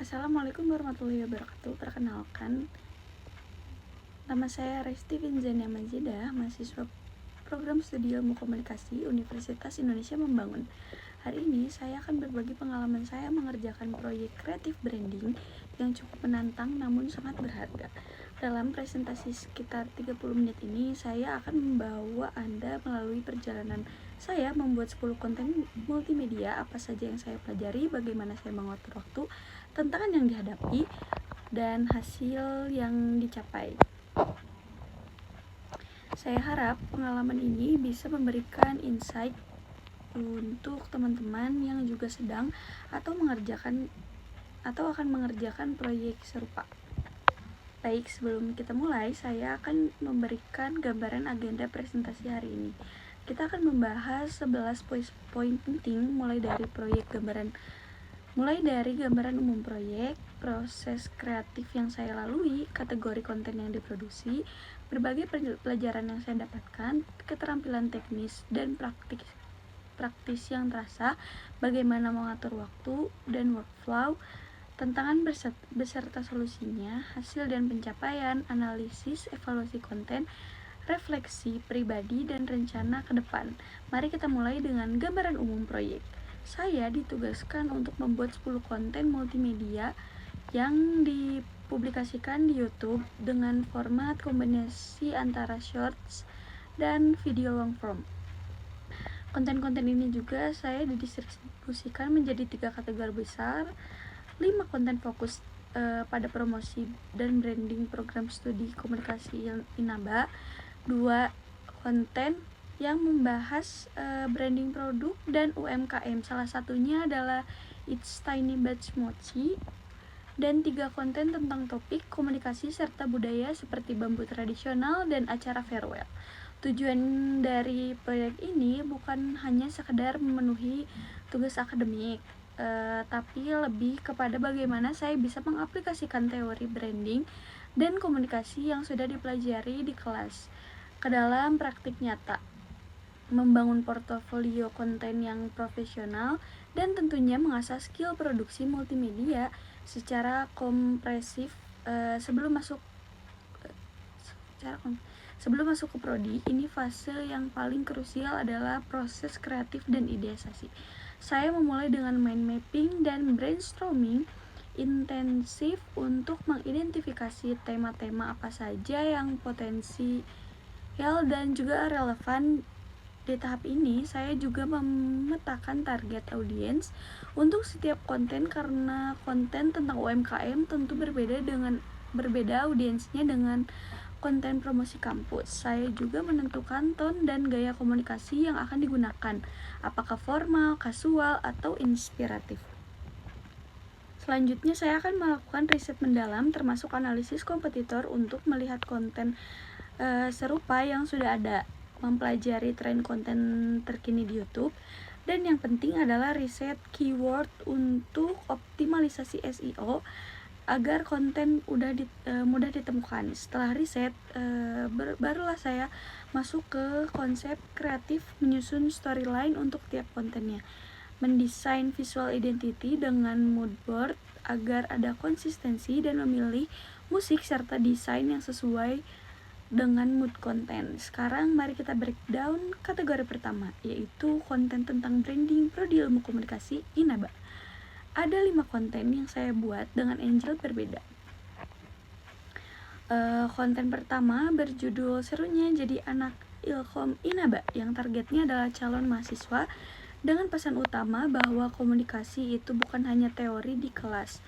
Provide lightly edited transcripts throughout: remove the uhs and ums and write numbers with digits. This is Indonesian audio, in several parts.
Assalamualaikum warahmatullahi wabarakatuh. Perkenalkan, nama saya Resti Vinzania Majidah, mahasiswa program studi ilmu komunikasi Universitas Indonesia Membangun. Hari ini saya akan berbagi pengalaman saya mengerjakan proyek kreatif branding yang cukup menantang namun sangat berharga. Dalam presentasi sekitar 30 menit ini, saya akan membawa Anda melalui perjalanan saya membuat 10 konten multimedia, apa saja yang saya pelajari, bagaimana saya mengatur waktu, tantangan yang dihadapi, dan hasil yang dicapai. Saya harap pengalaman ini bisa memberikan insight untuk teman-teman yang juga sedang atau akan mengerjakan proyek serupa. Baik, sebelum kita mulai, saya akan memberikan gambaran agenda presentasi hari ini. Kita akan membahas 11 poin penting mulai dari gambaran umum proyek, proses kreatif yang saya lalui, kategori konten yang diproduksi, berbagai pelajaran yang saya dapatkan, keterampilan teknis dan praktis yang terasa, bagaimana mengatur waktu dan workflow, tantangan beserta solusinya, hasil dan pencapaian, analisis, evaluasi konten, refleksi pribadi, dan rencana ke depan. Mari kita mulai dengan gambaran umum proyek. Saya ditugaskan untuk membuat 10 konten multimedia yang dipublikasikan di YouTube dengan format kombinasi antara shorts dan video long form. Konten-konten ini juga saya didistribusikan menjadi 3 kategori besar. 5 konten fokus pada promosi dan branding program studi komunikasi INABA, 2 konten yang membahas branding produk dan UMKM, salah satunya adalah It's Tiny Batch Mochi, dan 3 konten tentang topik komunikasi serta budaya seperti bambu tradisional dan acara farewell. Tujuan dari proyek ini bukan hanya sekedar memenuhi tugas akademik, tapi lebih kepada bagaimana saya bisa mengaplikasikan teori branding dan komunikasi yang sudah dipelajari di kelas ke dalam praktik nyata, membangun portofolio konten yang profesional, dan tentunya mengasah skill produksi multimedia secara kompresif sebelum masuk ke prodi. Ini fase yang paling krusial adalah proses kreatif dan idealisasi. Saya memulai dengan mind mapping dan brainstorming intensif untuk mengidentifikasi tema-tema apa saja yang potensial dan juga relevan. Di tahap ini, saya juga memetakan target audiens untuk setiap konten karena konten tentang UMKM tentu berbeda audiensnya dengan konten promosi kampus. Saya juga menentukan tone dan gaya komunikasi yang akan digunakan, apakah formal, kasual, atau inspiratif. Selanjutnya, saya akan melakukan riset mendalam termasuk analisis kompetitor untuk melihat konten serupa yang sudah ada, mempelajari tren konten terkini di YouTube, dan yang penting adalah riset keyword untuk optimalisasi SEO agar konten mudah ditemukan. Setelah riset, barulah saya masuk ke konsep kreatif, menyusun storyline untuk tiap kontennya, mendesain visual identity dengan mood board agar ada konsistensi, dan memilih musik serta desain yang sesuai dengan mood konten. Sekarang mari kita breakdown kategori pertama, yaitu konten tentang branding prodi ilmu komunikasi INABA. Ada 5 konten yang saya buat dengan angle berbeda. Konten pertama berjudul Serunya Jadi Anak Ilkom INABA, yang targetnya adalah calon mahasiswa dengan pesan utama bahwa komunikasi itu bukan hanya teori di kelas,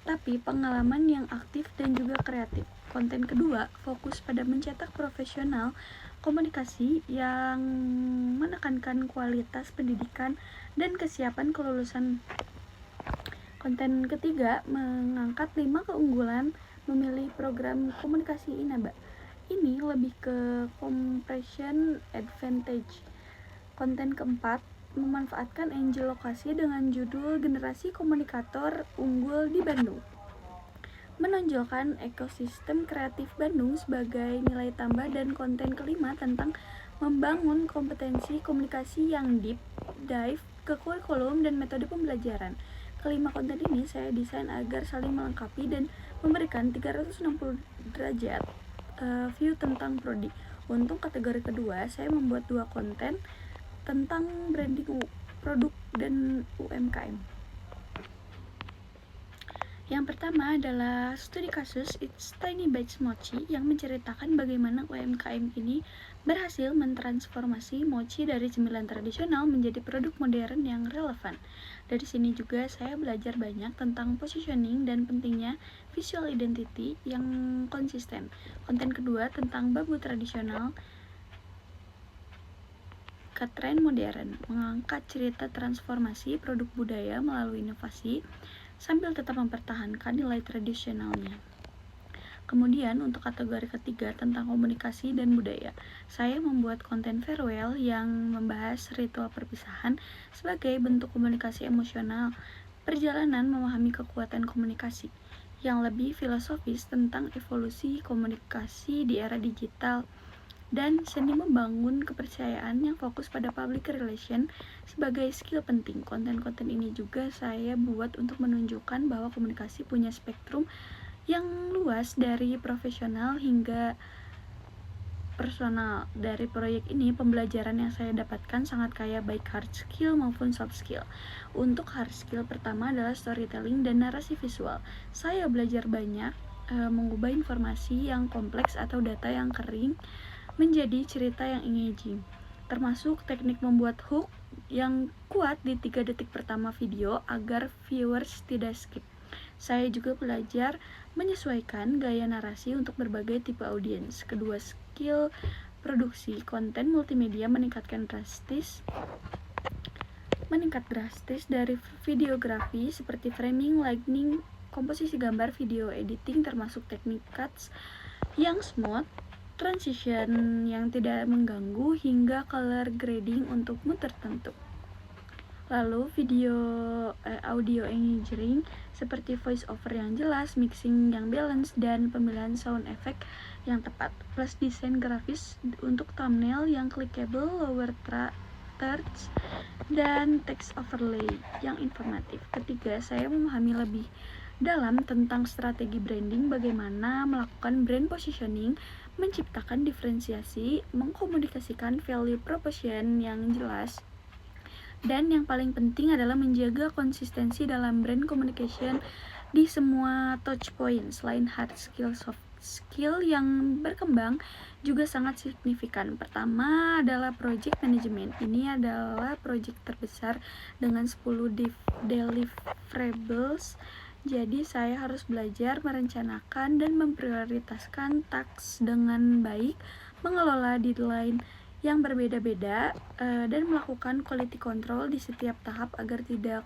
tapi pengalaman yang aktif dan juga kreatif. Konten kedua fokus pada mencetak profesional komunikasi yang menekankan kualitas pendidikan dan kesiapan kelulusan. Konten ketiga mengangkat 5 keunggulan memilih program komunikasi INABA. Ini lebih ke compression advantage. Konten keempat memanfaatkan angle lokasi dengan judul Generasi Komunikator Unggul di Bandung, menonjolkan ekosistem kreatif Bandung sebagai nilai tambah. Dan konten kelima tentang membangun kompetensi komunikasi yang deep dive ke kurikulum dan metode pembelajaran. Kelima konten ini saya desain agar saling melengkapi dan memberikan 360 derajat view tentang prodi. Untuk kategori kedua, saya membuat 2 konten tentang branding produk dan UMKM. Yang pertama adalah studi kasus It's Tiny Bites Mochi yang menceritakan bagaimana UMKM ini berhasil mentransformasi mochi dari cemilan tradisional menjadi produk modern yang relevan. Dari sini juga saya belajar banyak tentang positioning dan pentingnya visual identity yang konsisten. Konten kedua tentang bambu tradisional ke tren modern, mengangkat cerita transformasi produk budaya melalui inovasi sambil tetap mempertahankan nilai tradisionalnya. Kemudian untuk kategori ketiga tentang komunikasi dan budaya, saya membuat konten farewell yang membahas ritual perpisahan sebagai bentuk komunikasi emosional, perjalanan memahami kekuatan komunikasi, yang lebih filosofis tentang evolusi komunikasi di era digital, dan seni membangun kepercayaan yang fokus pada public relation sebagai skill penting. Konten-konten ini juga saya buat untuk menunjukkan bahwa komunikasi punya spektrum yang luas dari profesional hingga personal. Dari proyek ini, pembelajaran yang saya dapatkan sangat kaya baik hard skill maupun soft skill. Untuk hard skill pertama adalah storytelling dan narasi visual. Saya belajar banyak mengubah informasi yang kompleks atau data yang kering menjadi cerita yang engaging, termasuk teknik membuat hook yang kuat di 3 detik pertama video agar viewers tidak skip. Saya juga belajar menyesuaikan gaya narasi untuk berbagai tipe audiens. Kedua skill produksi konten multimedia meningkat drastis dari videografi seperti framing, lighting, komposisi gambar, video editing, termasuk teknik cuts yang smooth, transition yang tidak mengganggu, hingga color grading untuk mood tertentu. Lalu audio engaging seperti voice over yang jelas, mixing yang balance, dan pemilihan sound effect yang tepat, plus desain grafis untuk thumbnail yang clickable, lower thirds, dan text overlay yang informatif. Ketiga, saya memahami lebih dalam tentang strategi branding, bagaimana melakukan brand positioning, menciptakan diferensiasi, mengkomunikasikan value proposition yang jelas, dan yang paling penting adalah menjaga konsistensi dalam brand communication di semua touch point. Selain hard skill, soft skill yang berkembang juga sangat signifikan. Pertama adalah project management. Ini adalah project terbesar dengan 10 deliverables. Jadi saya harus belajar merencanakan dan memprioritaskan task dengan baik, mengelola deadline yang berbeda-beda, dan melakukan quality control di setiap tahap agar tidak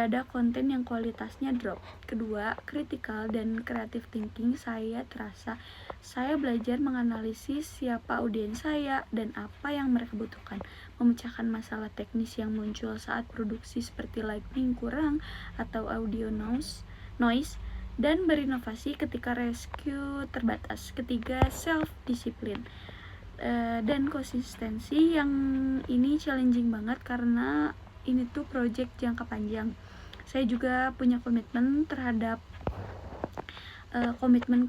ada konten yang kualitasnya drop. Kedua, critical dan creative thinking. Saya belajar menganalisis siapa audiens saya dan apa yang mereka butuhkan, memecahkan masalah teknis yang muncul saat produksi seperti lighting kurang atau audio noise, dan berinovasi ketika rescue terbatas. Ketiga, self discipline dan konsistensi. Yang ini challenging banget karena ini tuh project jangka panjang. Saya juga punya komitmen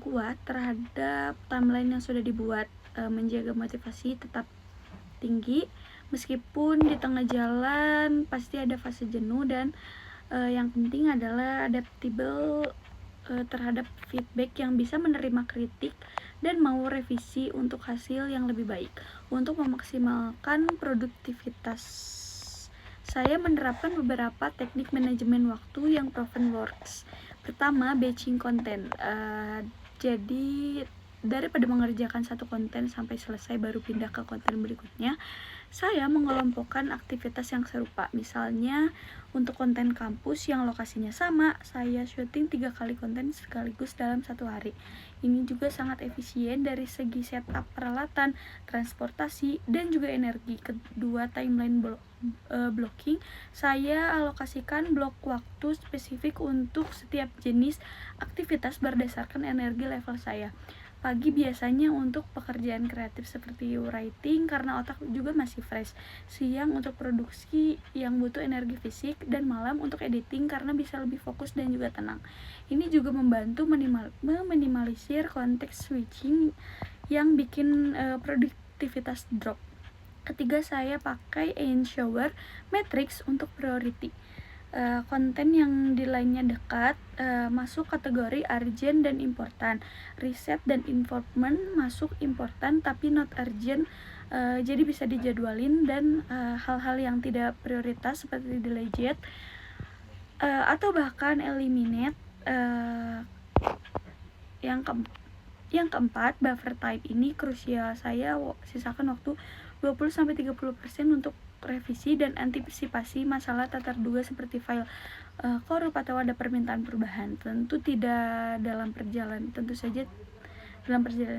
kuat terhadap timeline yang sudah dibuat, menjaga motivasi tetap tinggi meskipun di tengah jalan pasti ada fase jenuh, dan yang penting adalah adaptable terhadap feedback, yang bisa menerima kritik dan mau revisi untuk hasil yang lebih baik. Untuk memaksimalkan produktivitas, saya menerapkan beberapa teknik manajemen waktu yang proven works. Pertama, batching konten. Jadi daripada mengerjakan satu konten sampai selesai baru pindah ke konten berikutnya, saya mengelompokkan aktivitas yang serupa. Misalnya untuk konten kampus yang lokasinya sama, saya syuting 3 kali konten sekaligus dalam 1 hari. Ini juga sangat efisien dari segi setup peralatan, transportasi, dan juga energi. Kedua, timeline blocking. Saya alokasikan blok waktu spesifik untuk setiap jenis aktivitas berdasarkan energi level saya. Pagi biasanya untuk pekerjaan kreatif seperti writing karena otak juga masih fresh. Siang untuk produksi yang butuh energi fisik, dan malam untuk editing karena bisa lebih fokus dan juga tenang. Ini juga membantu meminimalisir konteks switching yang bikin produktivitas drop. Ketiga, saya pakai Eisenhower Matrix untuk priority. Konten yang nilainya dekat masuk kategori urgent dan important. Riset dan information masuk important tapi not urgent, jadi bisa dijadwalin. Dan hal-hal yang tidak prioritas seperti delete atau bahkan eliminate. Yang keempat, buffer type ini krusial. Saya sisakan waktu 20-30% untuk revisi dan antisipasi masalah tak terduga seperti file korup atau ada permintaan perubahan. Tentu saja dalam perjalanan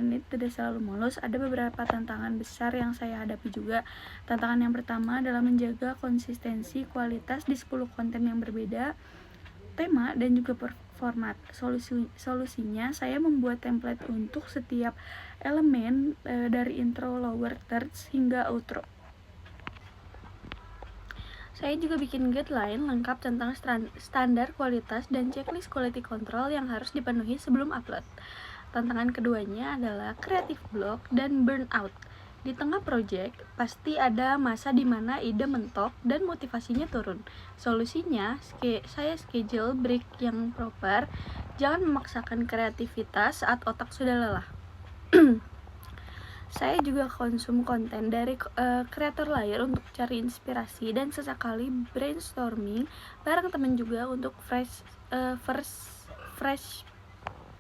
ini tidak selalu mulus. Ada beberapa tantangan besar yang saya hadapi juga. Tantangan yang pertama adalah menjaga konsistensi kualitas di 10 konten yang berbeda tema dan juga format. Solusinya saya membuat template untuk setiap elemen, dari intro, lower thirds hingga outro. Saya juga bikin guideline lengkap tentang standar kualitas dan checklist quality control yang harus dipenuhi sebelum upload. Tantangan keduanya adalah creative block dan burnout. Di tengah project, pasti ada masa di mana ide mentok dan motivasinya turun. Solusinya, saya schedule break yang proper. Jangan memaksakan kreativitas saat otak sudah lelah. Saya juga konsum konten dari kreator lain untuk cari inspirasi dan sesekali brainstorming bareng teman juga untuk fresh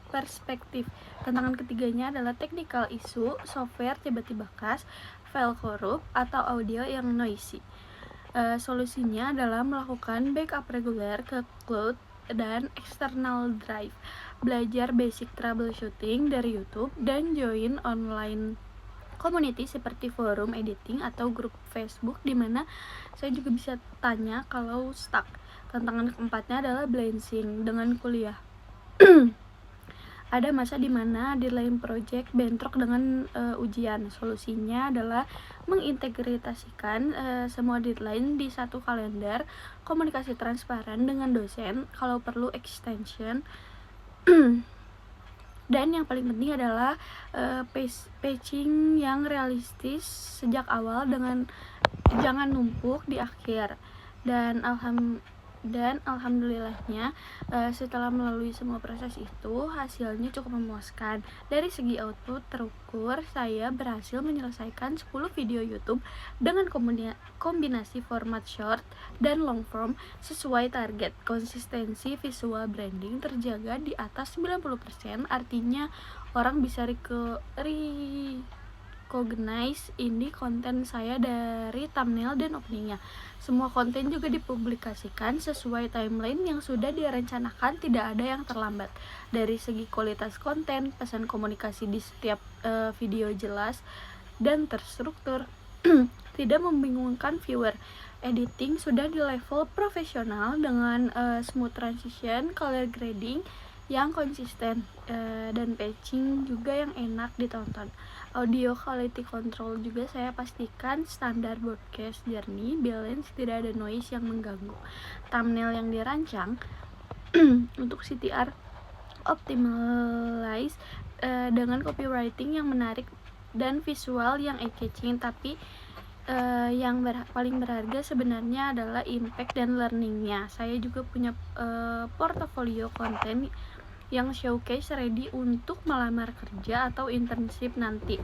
perspektif. Tantangan ketiganya adalah technical issue, software tiba-tiba crash, file korup, atau audio yang noisy. Solusinya adalah melakukan backup reguler ke cloud dan external drive, belajar basic troubleshooting dari YouTube, dan join online community seperti forum editing atau grup Facebook di mana saya juga bisa tanya kalau stuck. Tantangan keempatnya adalah balancing dengan kuliah. Ada masa di mana deadline project bentrok dengan ujian. Solusinya adalah mengintegrasikan semua deadline di satu kalender, komunikasi transparan dengan dosen, kalau perlu extension. Dan yang paling penting adalah patching yang realistis sejak awal dengan jangan numpuk di akhir. Dan alhamdulillahnya setelah melalui semua proses itu hasilnya cukup memuaskan. Dari segi output terukur, saya berhasil menyelesaikan 10 video YouTube dengan kombinasi format short dan long form sesuai target. Konsistensi visual branding terjaga di atas 90%, artinya orang bisa recognize ini konten saya dari thumbnail dan openingnya. Semua konten juga dipublikasikan sesuai timeline yang sudah direncanakan, tidak ada yang terlambat. Dari segi kualitas konten, pesan komunikasi di setiap video jelas dan terstruktur, tidak membingungkan viewer. Editing sudah di level profesional dengan smooth transition, color grading yang konsisten, dan patching juga yang enak ditonton. Audio quality control juga saya pastikan standar broadcast jernih, balance, tidak ada noise yang mengganggu. Thumbnail yang dirancang untuk CTR optimize dengan copywriting yang menarik dan visual yang eye-catching. Tapi yang paling berharga sebenarnya adalah impact dan learningnya. Saya juga punya portofolio konten yang showcase ready untuk melamar kerja atau internship nanti.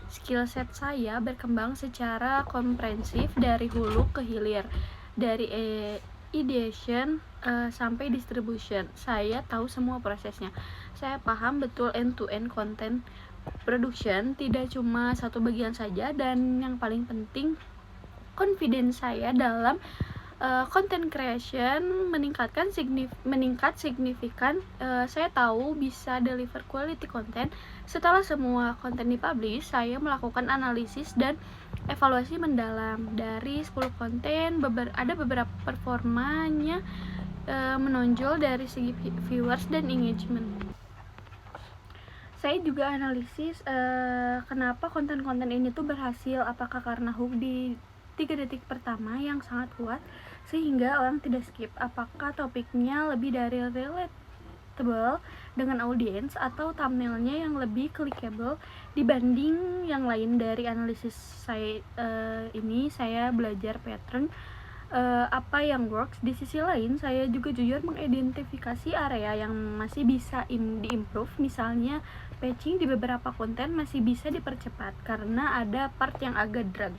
Skill set saya berkembang secara komprehensif dari hulu ke hilir, dari ideation sampai distribution. Saya tahu semua prosesnya. Saya paham betul end-to-end content production, tidak cuma satu bagian saja. Dan yang paling penting, confidence saya dalam content creation meningkat signifikan. Saya tahu bisa deliver quality content. Setelah semua konten dipublish, saya melakukan analisis dan evaluasi mendalam. Dari 10 konten, ada beberapa performanya menonjol dari segi viewers dan engagement. Saya juga analisis kenapa konten-konten ini tuh berhasil, apakah karena hook di 3 detik pertama yang sangat kuat sehingga orang tidak skip, apakah topiknya lebih dari relatable dengan audiens atau thumbnailnya yang lebih clickable dibanding yang lain. Dari analisis saya ini saya belajar pattern apa yang works. Di sisi lain, saya juga jujur mengidentifikasi area yang masih bisa diimprove. Misalnya, patching di beberapa konten masih bisa dipercepat karena ada part yang agak drag.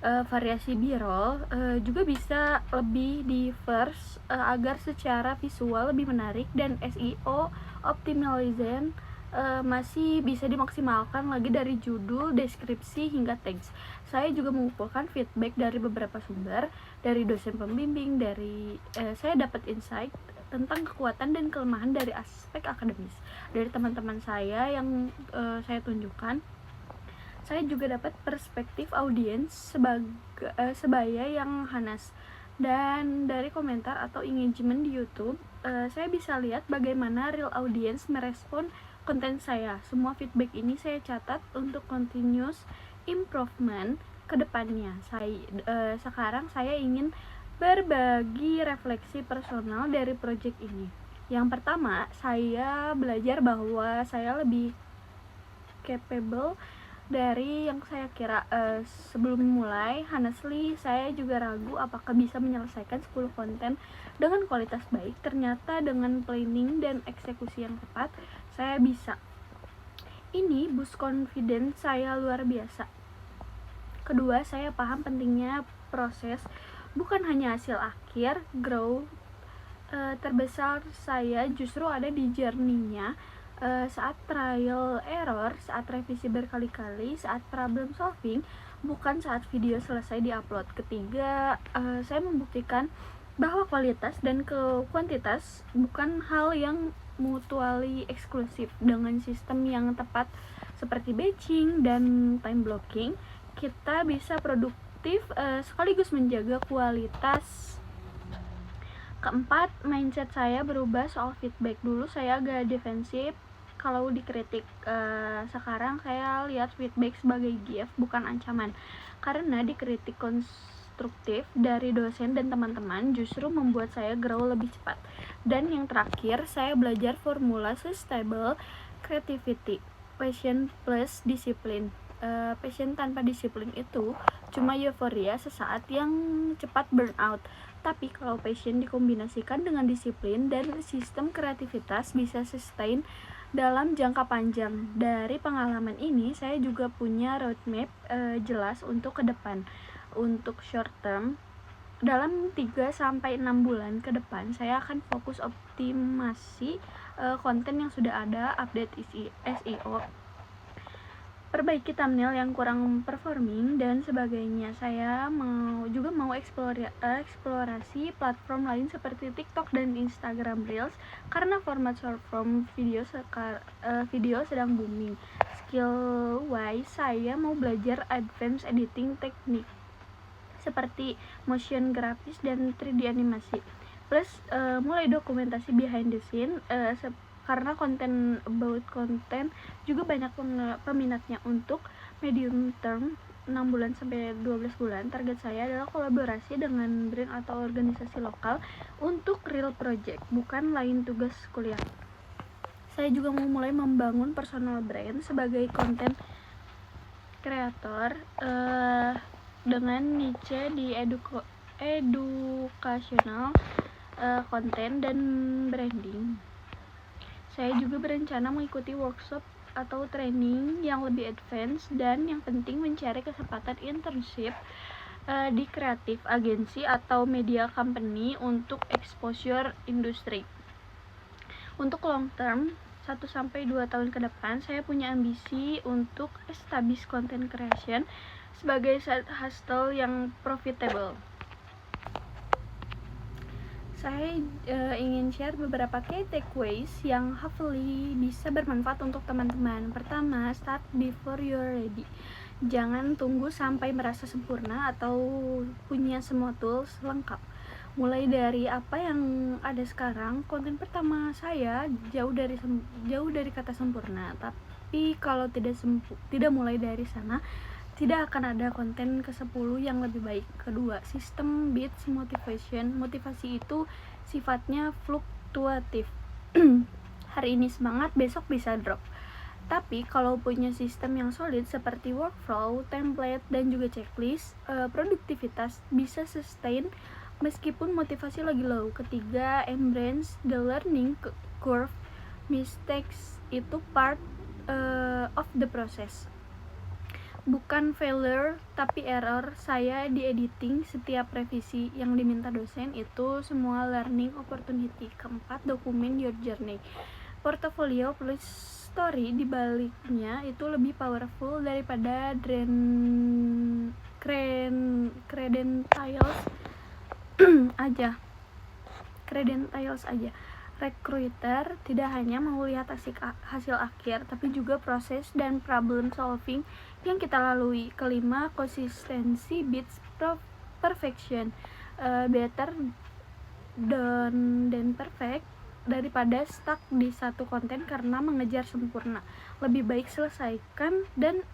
Variasi B-roll juga bisa lebih diverse agar secara visual lebih menarik, dan SEO optimization masih bisa dimaksimalkan lagi dari judul, deskripsi, hingga teks. Saya juga mengumpulkan feedback dari beberapa sumber, dari dosen pembimbing, dari saya dapat insight tentang kekuatan dan kelemahan dari aspek akademis dari teman-teman saya yang saya tunjukkan. Saya juga dapat perspektif audiens sebaya yang Hanas, dan dari komentar atau engagement di YouTube saya bisa lihat bagaimana real audience merespon konten saya. Semua feedback ini saya catat untuk continuous improvement ke depannya. Sekarang saya ingin berbagi refleksi personal dari project ini. Yang pertama, saya belajar bahwa saya lebih capable dari yang saya kira. Sebelum mulai, honestly, saya juga ragu apakah bisa menyelesaikan 10 konten dengan kualitas baik. Ternyata dengan planning dan eksekusi yang tepat, saya bisa. Ini boost confidence saya luar biasa. Kedua, saya paham pentingnya proses, bukan hanya hasil akhir. Growth terbesar saya justru ada di journey-nya, saat trial error, saat revisi berkali-kali, saat problem solving, bukan saat video selesai diupload. Ketiga, saya membuktikan bahwa kualitas dan kuantitas bukan hal yang mutually eksklusif. Dengan sistem yang tepat seperti batching dan time blocking, kita bisa produktif sekaligus menjaga kualitas. Keempat, mindset saya berubah soal feedback. Dulu saya agak defensif kalau dikritik. Sekarang saya lihat feedback sebagai gift, bukan ancaman, karena dikritik konstruktif dari dosen dan teman-teman justru membuat saya grow lebih cepat. Dan yang terakhir, saya belajar formula sustainable creativity, passion plus disiplin. Passion tanpa disiplin itu cuma euforia sesaat yang cepat burnout. Tapi kalau passion dikombinasikan dengan disiplin dan sistem kreativitas, bisa sustain dalam jangka panjang. Dari pengalaman ini, saya juga punya roadmap jelas untuk ke depan. Untuk short term, dalam 3-6 bulan ke depan, saya akan fokus optimasi konten yang sudah ada, update SEO, perbaiki thumbnail yang kurang performing, dan sebagainya. Saya mau eksplorasi platform lain seperti TikTok dan Instagram Reels karena format short form video sedang booming. Skill wise, saya mau belajar advanced editing teknik seperti motion grafis dan 3D animasi, plus mulai dokumentasi behind the scene, karena konten about konten juga banyak peminatnya. Untuk medium term, 6 bulan sampai 12 bulan, target saya adalah kolaborasi dengan brand atau organisasi lokal untuk real project, bukan lain tugas kuliah. Saya juga mau mulai membangun personal brand sebagai content creator dengan niche di educational content dan branding. Saya juga berencana mengikuti workshop atau training yang lebih advance, dan yang penting mencari kesempatan internship di kreatif agency atau media company untuk exposure industri. Untuk long term, 1-2 tahun ke depan, saya punya ambisi untuk establish content creation sebagai side hustle yang profitable. Saya ingin share beberapa key takeaways yang hopefully bisa bermanfaat untuk teman-teman. Pertama, start before you're ready. Jangan tunggu sampai merasa sempurna atau punya semua tools lengkap. Mulai dari apa yang ada sekarang, konten pertama saya jauh dari kata sempurna. Tapi kalau tidak mulai dari sana, tidak akan ada konten ke-10 yang lebih baik. Kedua, sistem beats motivation. Motivasi itu sifatnya fluktuatif. Hari ini semangat, besok bisa drop. Tapi kalau punya sistem yang solid seperti workflow, template, dan juga checklist, produktivitas bisa sustain meskipun motivasi lagi low. Ketiga, embrace the learning curve. Mistakes itu part of the process, bukan failure tapi error. Saya di editing setiap revisi yang diminta dosen itu semua learning opportunity. Keempat, dokumen your journey. Portfolio plus story di baliknya itu lebih powerful daripada credentials aja. Recruiter tidak hanya mau lihat hasil akhir, tapi juga proses dan problem solving yang kita lalui. Kelima, konsistensi beats perfection. Better than perfect daripada stuck di satu konten karena mengejar sempurna. Lebih baik selesaikan dan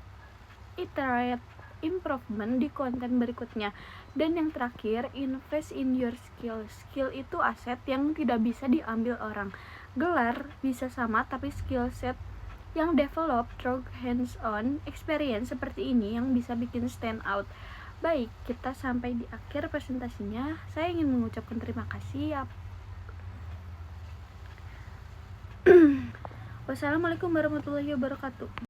iterate improvement di konten berikutnya. Dan yang terakhir, invest in your skill. Skill itu aset yang tidak bisa diambil orang. Gelar bisa sama, tapi skill set yang develop through hands-on experience seperti ini yang bisa bikin stand out. Baik, kita sampai di akhir presentasinya. Saya ingin mengucapkan terima kasih. Wassalamualaikum warahmatullahi wabarakatuh.